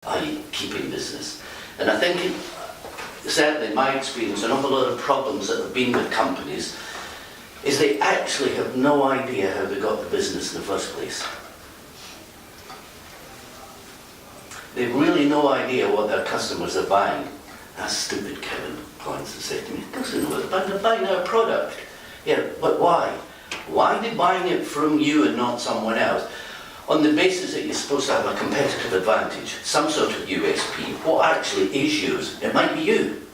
i.e. keeping business. And I think, certainly in my experience, an awful lot of problems that have been with companies is they actually have no idea how they got the business in the first place. They've really no idea what their customers are buying. That's stupid, Kevin points to say to me. Doesn't know what they're buying our product. Yeah, but why? Why are they buying it from you and not someone else? On the basis that you're supposed to have a competitive advantage, some sort of USP. What actually is yours? It might be you.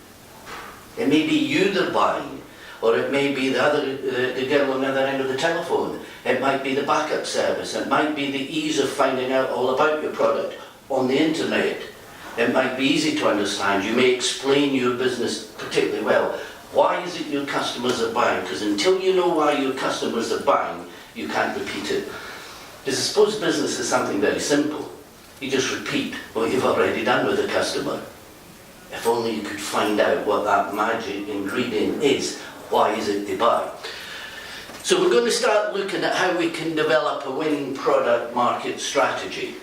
It may be you they're buying, or it may be the girl on the other end of the telephone. It might be the backup service. It might be the ease of finding out all about your product on the internet. It might be easy to understand. You may explain your business particularly well. Why is it your customers are buying? Because until you know why your customers are buying, you can't repeat it. Because I suppose business is something very simple. You just repeat what you've already done with the customer. If only you could find out what that magic ingredient is. Why is it they buy? So we're going to start looking at how we can develop a winning product market strategy.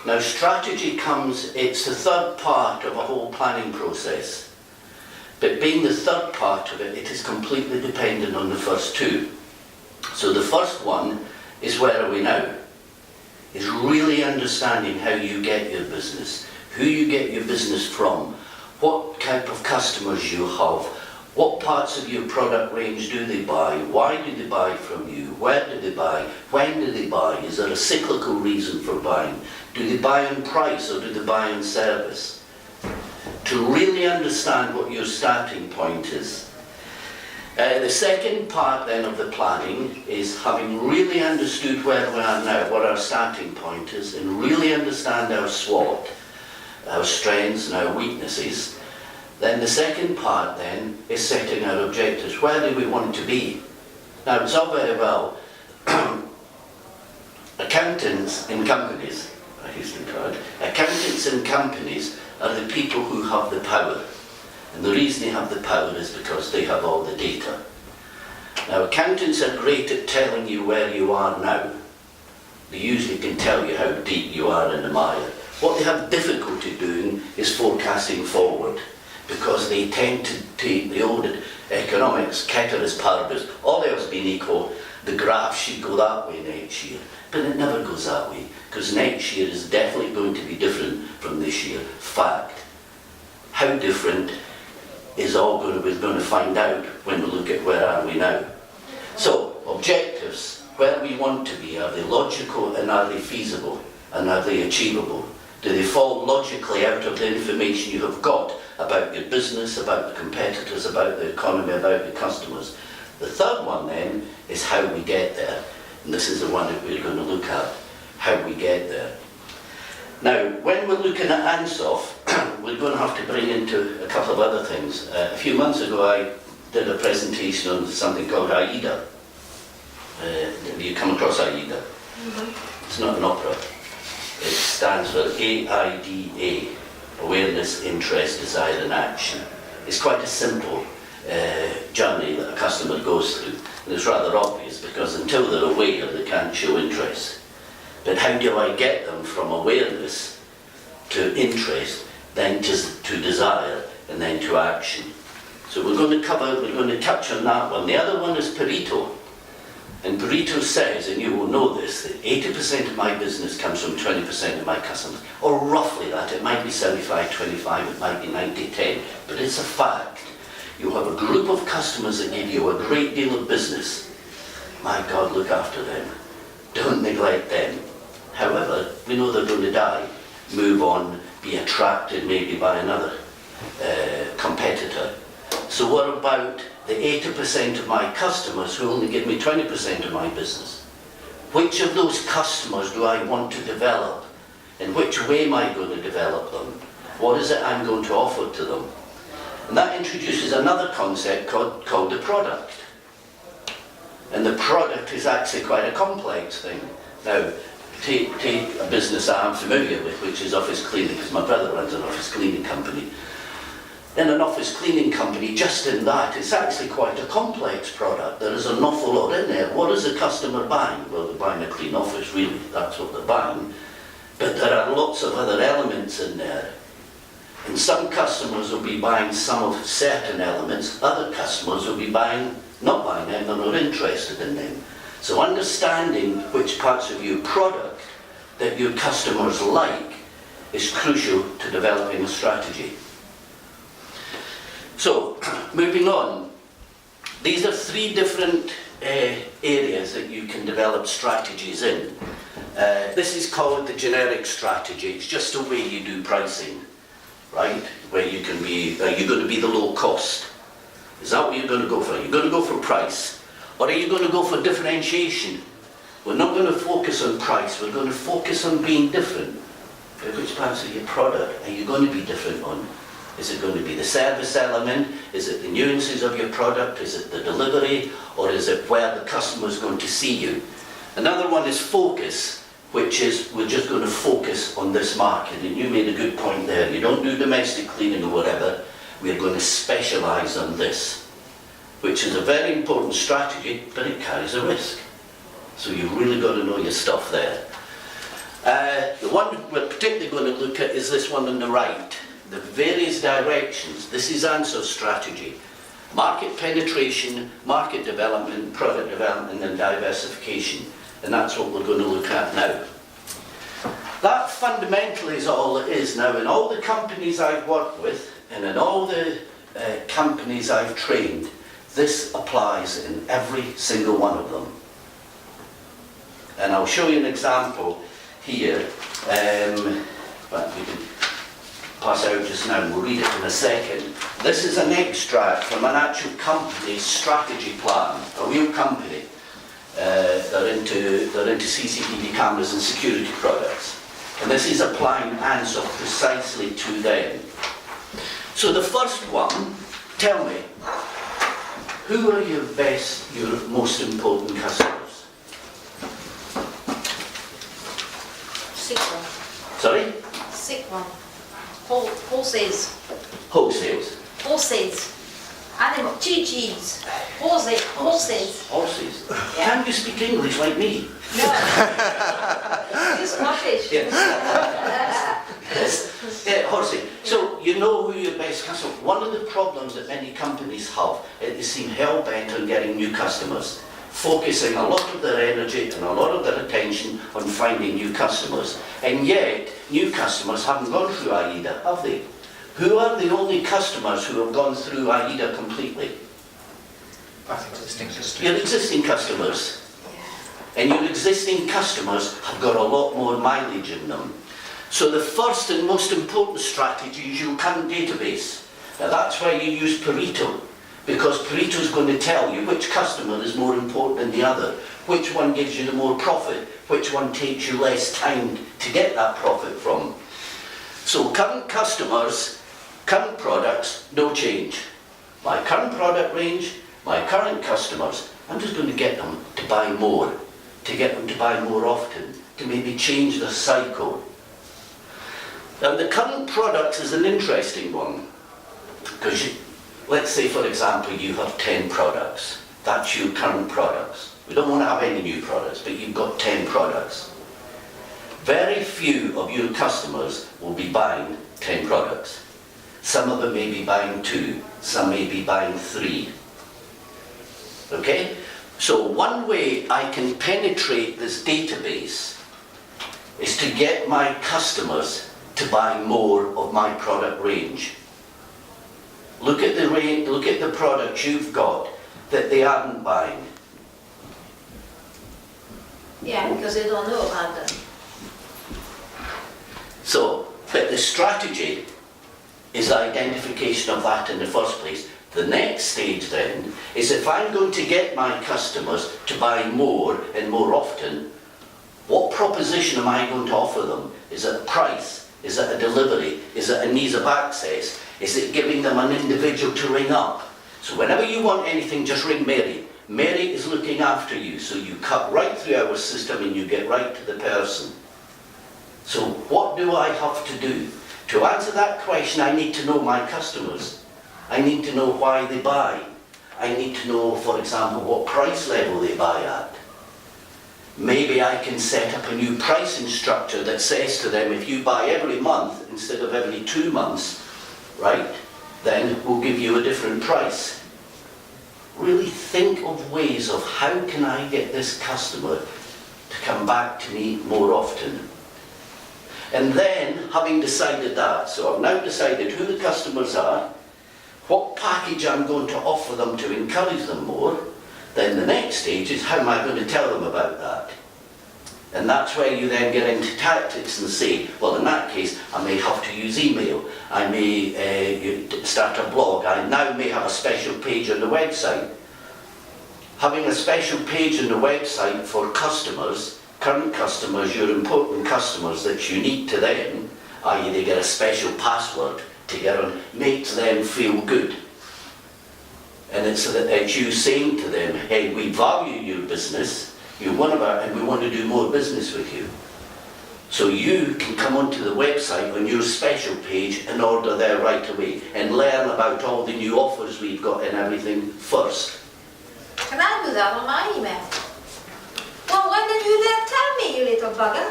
Now strategy it's the third part of a whole planning process. But being the third part of it, it is completely dependent on the first two. So the first one is where are we now? Is really understanding how you get your business, who you get your business from, what type of customers you have, what parts of your product range do they buy, why do they buy from you, where do they buy, when do they buy, is there a cyclical reason for buying, do they buy on price or do they buy on service? To really understand what your starting point is. The second part then of the planning is having really understood where we are now, what our starting point is, and really understand our SWOT, our strengths and our weaknesses. Then the second part then is setting our objectives. Where do we want to be? Now it's all very well accountants in companies, I used to be proud, accountants in companies are the people who have the power. And the reason they have the power is because they have all the data. Now accountants are great at telling you where you are now. They usually can tell you how deep you are in the mire. What they have difficulty doing is forecasting forward, because they tend to take the old economics, ceteris paribus, all else being equal, the graph should go that way next year. But it never goes that way, because next year is definitely going to be different from this year. Fact. How different is we're going to find out when we look at where are we now. So, objectives, where we want to be, are they logical and are they feasible and are they achievable? Do they fall logically out of the information you have got about your business, about the competitors, about the economy, about the customers? The third one then is how we get there. And this is the one that we're going to look at, how we get there. Now, when we're looking at Ansoff, we're going to have to bring into a couple of other things. A few months ago I did a presentation on something called AIDA. Have you come across AIDA? Mm-hmm. It's not an opera. It stands for AIDA, Awareness, Interest, Desire and Action. It's quite a simple journey that a customer goes through. And it's rather obvious because until they're aware they can't show interest. But how do I get them from awareness to interest, then to desire, and then to action? So we're going to touch on that one. The other one is Pareto. And Pareto says, and you will know this, that 80% of my business comes from 20% of my customers. Or roughly that. It might be 75-25, it might be 90-10. But it's a fact. You have a group of customers that give you a great deal of business. My God, look after them. Don't neglect them. However, we know they're going to die, move on, be attracted maybe by another competitor. So what about the 80% of my customers who only give me 20% of my business? Which of those customers do I want to develop? In which way am I going to develop them? What is it I'm going to offer to them? And that introduces another concept called the product. And the product is actually quite a complex thing. Now, take a business that I'm familiar with, which is office cleaning, because my brother runs an office cleaning company. In an office cleaning company, just in that, it's actually quite a complex product. There is an awful lot in there. What is the customer buying? Well, they're buying a clean office, really. That's what they're buying. But there are lots of other elements in there. And some customers will be buying some of certain elements, other customers will be not buying them, they're not interested in them. So understanding which parts of your product that your customers like is crucial to developing a strategy. So, moving on, these are 3 different areas that you can develop strategies in. This is called the generic strategy. It's just a way you do pricing, right? Where you can be, are you going to be the low cost? Is that what you're going to go for? Are you going to go for price? Or are you going to go for differentiation? We're not going to focus on price, we're going to focus on being different. Which parts of your product are you going to be different on? Is it going to be the service element? Is it the nuances of your product? Is it the delivery? Or is it where the customer is going to see you? Another one is focus, which is we're just going to focus on this market. And you made a good point there. You don't do domestic cleaning or whatever. We're going to specialise on this, which is a very important strategy, but it carries a risk. So you've really got to know your stuff there. The one we're particularly going to look at is this one on the right. The various directions. This is Ansoff's strategy. Market penetration, market development, product development and diversification. And that's what we're going to look at now. That fundamentally is all it is now. In all the companies I've worked with and in all the companies I've trained, this applies in every single one of them. And I'll show you an example here. But we can pass out just now, we'll read it in a second. This is an extract from an actual company's strategy plan, a real company. They're into CCTV cameras and security products. And this is applying Ansoff precisely to them. So the first one, tell me, who are your most important customers? Sick one. Sorry? Sick one. Horses. Wholesales. Horses. Animal. Cheese. Horses. Horses. Can you speak English like me? No. You're Scottish. Yes. Yeah, horsey. So you know who your best customer. One of the problems that many companies have is they seem hell-bent on getting new customers, focusing a lot of their energy and a lot of their attention on finding new customers. And yet, new customers haven't gone through AIDA, have they? Who are the only customers who have gone through AIDA completely? Existing customers. Your existing customers. And your existing customers have got a lot more mileage in them. So the first and most important strategy is your current database. Now that's why you use Pareto, because Pareto is going to tell you which customer is more important than the other, which one gives you the more profit, which one takes you less time to get that profit from. So current customers, current products, no change. My current product range, my current customers, I'm just going to get them to buy more, to get them to buy more often, to maybe change the cycle. Now the current products is an interesting one, because let's say for example you have 10 products. That's your current products. We don't want to have any new products, but you've got 10 products. Very few of your customers will be buying 10 products. Some of them may be buying 2, some may be buying 3. Okay? So one way I can penetrate this database is to get my customers to buy more of my product range. Look at the range, look at the products you've got that they aren't buying. Yeah, because they don't know about them. So, but the strategy is identification of that in the first place. The next stage then is if I'm going to get my customers to buy more and more often, what proposition am I going to offer them? Is it a price? Is it a delivery? Is it an ease of access? Is it giving them an individual to ring up? So whenever you want anything, just ring Mary. Mary is looking after you, so you cut right through our system and you get right to the person. So what do I have to do? To answer that question, I need to know my customers. I need to know why they buy. I need to know, for example, what price level they buy at. maybe I can set up a new pricing structure that says to them, if you buy every month instead of every 2 months, right, then we'll give you a different price. Really think of ways of how can I get this customer to come back to me more often. And then, having decided that, so I've now decided who the customers are, what package I'm going to offer them to encourage them more, then the next stage is how am I going to tell them about that? And that's where you then get into tactics and say, well, in that case, I may have to use email. I may start a blog. I now may have a special page on the website. Having a special page on the website for customers, current customers, your important customers that's unique to them, i.e. they get a special password to get on, makes them feel good. And it's you saying to them, hey, we value your business, you're one of our, and we want to do more business with you. So you can come onto the website on your special page and order there right away and learn about all the new offers we've got and everything first. Can I do that on my email? Well, why didn't you then tell me, you little bugger?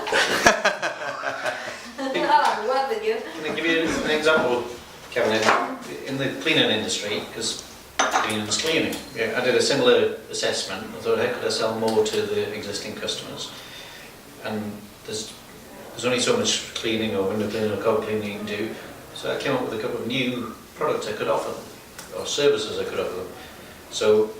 I'll work with you. Can I give you an example, Kevin? In the cleaning industry, because cleaning's cleaning, I did a similar assessment. I thought, how could I sell more to the existing customers? And there's only so much cleaning or window cleaning or cold cleaning you can do. So I came up with a couple of new products I could offer them, or services I could offer them. So